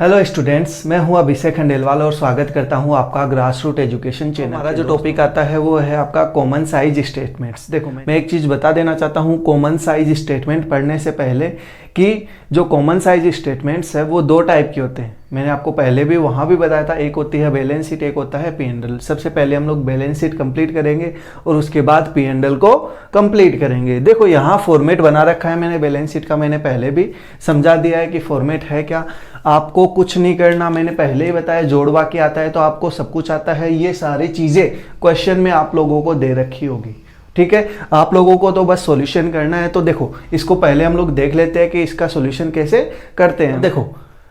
Hello students, मैं हूं अभिषेक खंडेलवाल और स्वागत करता हूं आपका ग्रास रूट एजुकेशन चैनल। हमारा जो टॉपिक आता है वो है आपका कॉमन साइज स्टेटमेंट्स। देखो, मैं एक चीज़ बता देना चाहता हूं कॉमन साइज स्टेटमेंट पढ़ने से पहले कि जो कॉमन साइज स्टेटमेंट्स है वो दो टाइप के होते हैं। मैंने आपको पहले भी वहाँ भी बताया था, एक होती है बैलेंस शीट, एक होता है P&L। सबसे पहले हम लोग बैलेंस शीट कंप्लीट करेंगे और उसके बाद P&L को कंप्लीट करेंगे। देखो, यहाँ फॉर्मेट बना रखा है मैंने बैलेंस शीट का, मैंने पहले भी समझा दिया है कि फॉर्मेट है क्या। आपको कुछ नहीं करना, मैंने पहले ही बताया, जोड़ वाक्य आता है तो आपको सब कुछ आता है। ये सारी चीज़ें क्वेश्चन में आप लोगों को दे रखी होगी, ठीक है। आप लोगों को तो बस सॉल्यूशन करना है। तो देखो, इसको पहले हम लोग देख लेते हैं कि इसका सॉल्यूशन कैसे करते हैं। देखो,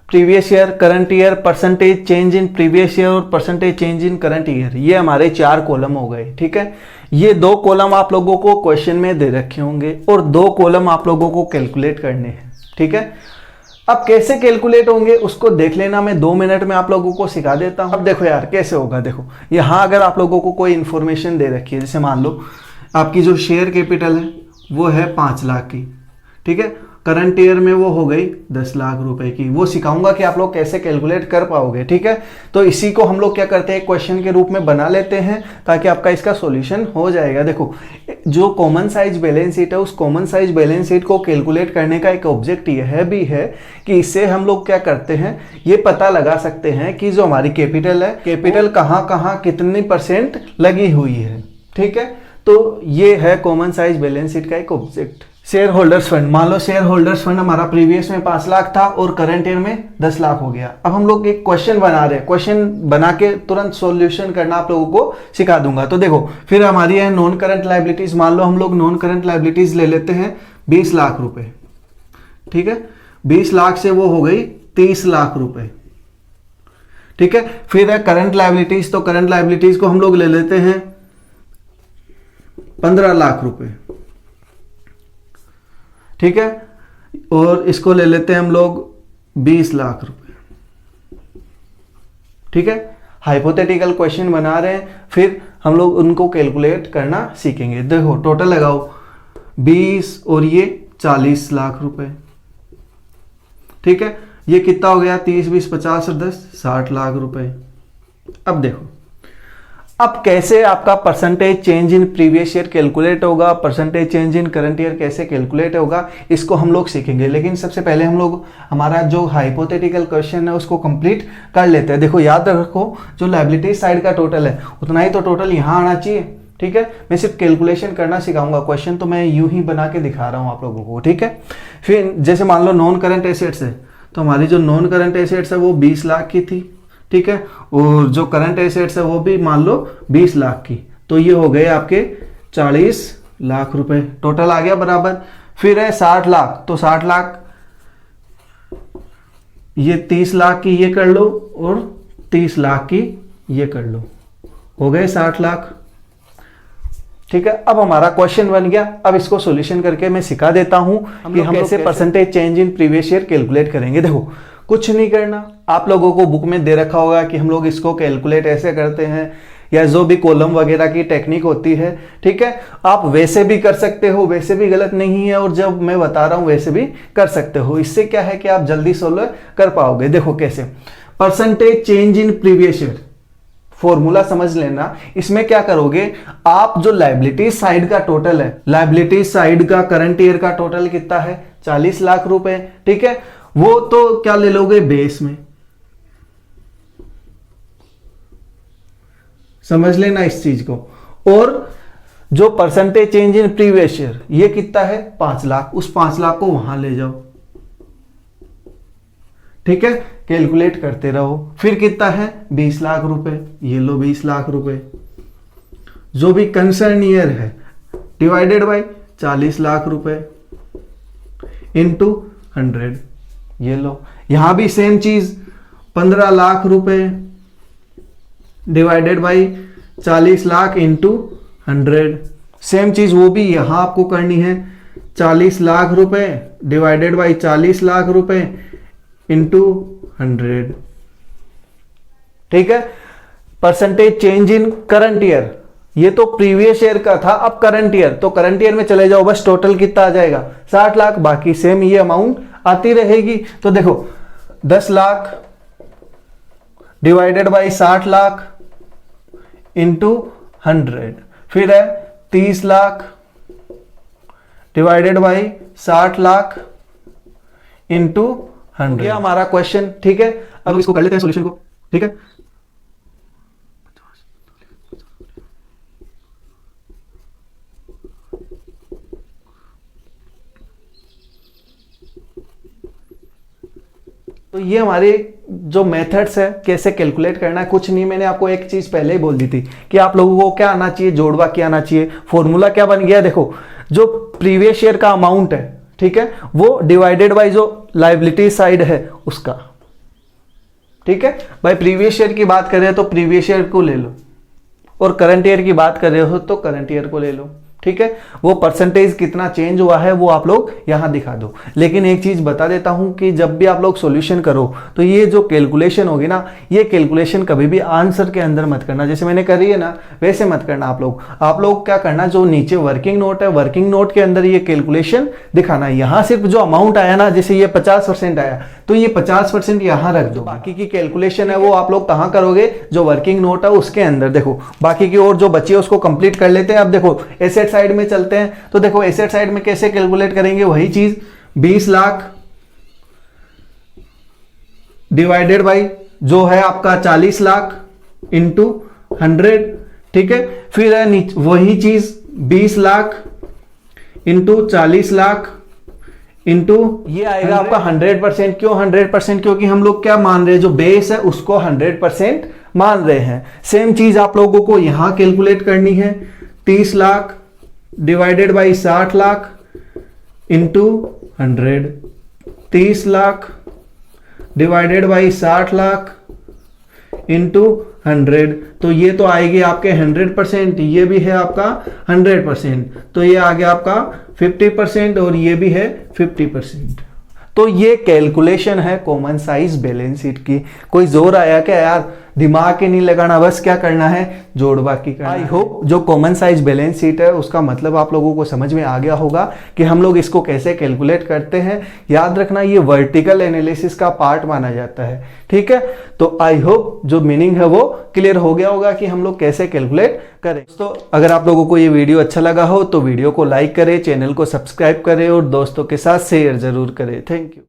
previous year, current year, percentage change in previous year और percentage change in current year, ये हमारे 4 कॉलम हो गए, ठीक है। ये 2 कॉलम आप लोगों को क्वेश्चन में दे रखे होंगे और 2 कॉलम आप लोगों को कैलकुलेट करने हैं, ठीक है। अब कैसे कैलकुलेट होंगे उसको देख लेना, मैं 2 मिनट में आप लोगों को सिखा देता हूं। अब देखो यार कैसे होगा। देखो, यहां अगर आप लोगों को कोई इंफॉर्मेशन दे रखी है, जैसे मान लो आपकी जो शेयर कैपिटल है वो है 5 लाख की, ठीक है। करंट ईयर में वो हो गई 10 लाख रुपए की। वो सिखाऊंगा कि आप लोग कैसे कैलकुलेट कर पाओगे, ठीक है। तो इसी को हम लोग क्या करते हैं, क्वेश्चन के रूप में बना लेते हैं ताकि आपका इसका सॉल्यूशन हो जाएगा। देखो, जो कॉमन साइज बैलेंस शीट है, उस कॉमन साइज बैलेंस शीट को कैलकुलेट करने का एक ऑब्जेक्ट यह भी है कि इससे हम लोग क्या करते हैं, ये पता लगा सकते हैं कि जो हमारी कैपिटल है, कैपिटल कहाँ कहाँ कितनी % लगी हुई है, ठीक है। तो ये है कॉमन साइज बैलेंस शीट का एक ऑब्जेक्ट। शेयर होल्डर्स फंड, मान लो शेयर होल्डर्स फंड हमारा प्रीवियस में 5 लाख था और करंट ईयर में 10 लाख हो गया। अब हम लोग एक क्वेश्चन बना रहे हैं, क्वेश्चन बना के तुरंत सॉल्यूशन करना आप लोगों को सिखा दूंगा। तो देखो, फिर हमारी है नॉन करंट लायबिलिटीज। मान लो हम लोग नॉन करंट लायबिलिटीज ले लेते हैं 20 लाख रुपए, ठीक है। 20 लाख से वो हो गई 30 लाख रुपए, ठीक है। फिर है करंट लायबिलिटीज, तो करंट लायबिलिटीज को हम लोग ले लेते हैं 15 लाख रुपए, ठीक है। और इसको ले लेते हैं हम लोग 20 लाख रुपए, ठीक है। हाइपोथेटिकल क्वेश्चन बना रहे हैं, फिर हम लोग उनको कैलकुलेट करना सीखेंगे। देखो, टोटल लगाओ 20 और ये 40 लाख रुपए, ठीक है। ये कितना हो गया, 30 20 50 और 10 60 लाख रुपए। अब देखो, अब कैसे आपका percentage change in previous year calculate होगा, percentage change in current year कैसे कैलकुलेट होगा, इसको हम लोग सीखेंगे। लेकिन सबसे पहले हम लोग हमारा जो हाइपोथेटिकल क्वेश्चन है उसको कंप्लीट कर लेते हैं। देखो, याद रखो, जो लायबिलिटी साइड का टोटल है उतना ही तो टोटल यहाँ आना चाहिए, ठीक है। मैं सिर्फ कैलकुलेशन करना सिखाऊंगा, क्वेश्चन तो मैं यूं ही बना के दिखा रहा हूँ आप लोगों को, ठीक है। फिर जैसे मान लो नॉन करंट एसेट्स है, तो हमारी जो नॉन करंट एसेट्स है वो 20 लाख की थी, ठीक है। और जो करंट एसेट्स है वो भी मान लो 20 लाख की, तो ये हो गए आपके 40 लाख रुपए टोटल आ गया बराबर। फिर है 60 लाख, तो 60 लाख, ये 30 लाख की ये कर लो और 30 लाख की ये कर लो, हो गए 60 लाख, ठीक है। अब हमारा क्वेश्चन बन गया। अब इसको सॉल्यूशन करके मैं सिखा देता हूं कि हम कैसे percentage change in previous year calculate करेंगे। देखो, कुछ नहीं करना, आप लोगों को बुक में दे रखा होगा कि हम लोग इसको कैलकुलेट ऐसे करते हैं, या जो भी कॉलम वगैरह की टेक्निक होती है, ठीक है। आप वैसे भी कर सकते हो, वैसे भी गलत नहीं है, और जब मैं बता रहा हूं वैसे भी कर सकते हो। इससे क्या है कि आप जल्दी सोल्व कर पाओगे। देखो कैसे, percentage change in previous year, formula समझ लेना। इसमें क्या करोगे, आप जो लायबिलिटी साइड का टोटल है, लायबिलिटी साइड का करंट ईयर का टोटल कितना है, 40 लाख रुपए, ठीक है। वो तो क्या ले लोगे, बेस में, समझ लेना इस चीज को। और जो percentage change in previous year, ये कितना है, 5 लाख, उस 5 लाख को वहां ले जाओ, ठीक है। कैलकुलेट करते रहो। फिर कितना है, 20 लाख रुपए, ये लो 20 लाख रुपए। जो भी कंसर्न ईयर है डिवाइडेड बाय 40 लाख रुपए इंटू 100, ये लो। यहां भी सेम चीज, 15 लाख रुपए divided by 40 lakh into 100, same चीज वो भी यहां आपको करनी है, 40 लाख रुपए डिवाइडेड बाय 40 लाख रुपए इंटू 100, ठीक है। Percentage change in current year, ये तो प्रीवियस ईयर का था, अब करंट ईयर, तो करंट ईयर में चले जाओ, बस टोटल कितना आ जाएगा, 60 लाख, बाकी सेम ये अमाउंट आती रहेगी। तो देखो 10 lakh divided by 60 lakh into 100, फिर है 30 lakh divided by 60 lakh into 100। ये हमारा क्वेश्चन, ठीक है। अब इसको कर लेते हैं सॉल्यूशन को, ठीक है। तो ये हमारे जो मेथड्स है कैसे कैलकुलेट करना है, कुछ नहीं, मैंने आपको एक चीज पहले ही बोल दी थी कि आप लोगों को क्या आना चाहिए, जोड़वा क्या आना चाहिए। फॉर्मूला क्या बन गया, देखो जो प्रीवियस ईयर का अमाउंट है, ठीक है, वो डिवाइडेड बाय जो लायबिलिटी साइड है उसका, ठीक है। भाई प्रीवियस ईयर की बात कर रहे हो तो प्रीवियस ईयर को ले लो, और करंट ईयर की बात कर रहे हो तो करंट ईयर को ले लो, ठीक है। वो परसेंटेज कितना चेंज हुआ है वो आप लोग यहां दिखा दो। लेकिन एक चीज बता देता हूं कि जब भी आप लोग सॉल्यूशन करो तो ये जो कैलकुलेशन होगी ना, ये कैलकुलेशन कभी भी आंसर के अंदर मत करना। जैसे मैंने करी है ना वैसे मत करना। आप लोग क्या करना, जो नीचे वर्किंग नोट है, वर्किंग नोट के अंदर ये कैलकुलेशन दिखाना। यहां सिर्फ जो अमाउंट आया ना, जैसे ये 50% आया तो ये 50% यहां रख दो। बाकी की कैलकुलेशन है वो आप लोग कहां करोगे, जो वर्किंग नोट है उसके अंदर। देखो बाकी की और जो बची है उसको कंप्लीट कर लेते हैं। अब देखो एसेट साइड में चलते हैं, तो देखो एसेट साइड में कैसे कैलकुलेट करेंगे, वही चीज 20 लाख डिवाइडेड बाई जो है आपका 40 लाख इंटू 100, ठीक है। फिर है वही चीज 20 लाख इंटू 40 लाख इंटू ये आएगा आपका 100%। क्यों 100%? क्योंकि हम लोग क्या मान रहे हैं, जो बेस है उसको 100% मान रहे हैं। सेम चीज आप लोगों को यहां कैलकुलेट करनी है, 30 lakh divided by 60 lakh into 100, 30 lakh divided by 60 lakh into 100, तो ये तो आएगी आपके 100%, ये भी है आपका 100%, तो ये आ गया आपका 50% और ये भी है 50%। तो ये कैलकुलेशन है कॉमन साइज बैलेंस शीट की। कोई जोर आया क्या यार, दिमाग ही नहीं लगाना, बस क्या करना है, जोड़ बाकी करना। आई होप जो कॉमन साइज बैलेंस शीट है उसका मतलब आप लोगों को समझ में आ गया होगा कि हम लोग इसको कैसे कैलकुलेट करते हैं। याद रखना ये वर्टिकल एनालिसिस का पार्ट माना जाता है, ठीक है। तो आई होप जो मीनिंग है वो क्लियर हो गया होगा कि हम लोग कैसे कैलकुलेट करें। दोस्तों अगर आप लोगों को ये वीडियो अच्छा लगा हो तो वीडियो को लाइक करें, चैनल को सब्सक्राइब करें और दोस्तों के साथ शेयर जरूर करें। Thank you.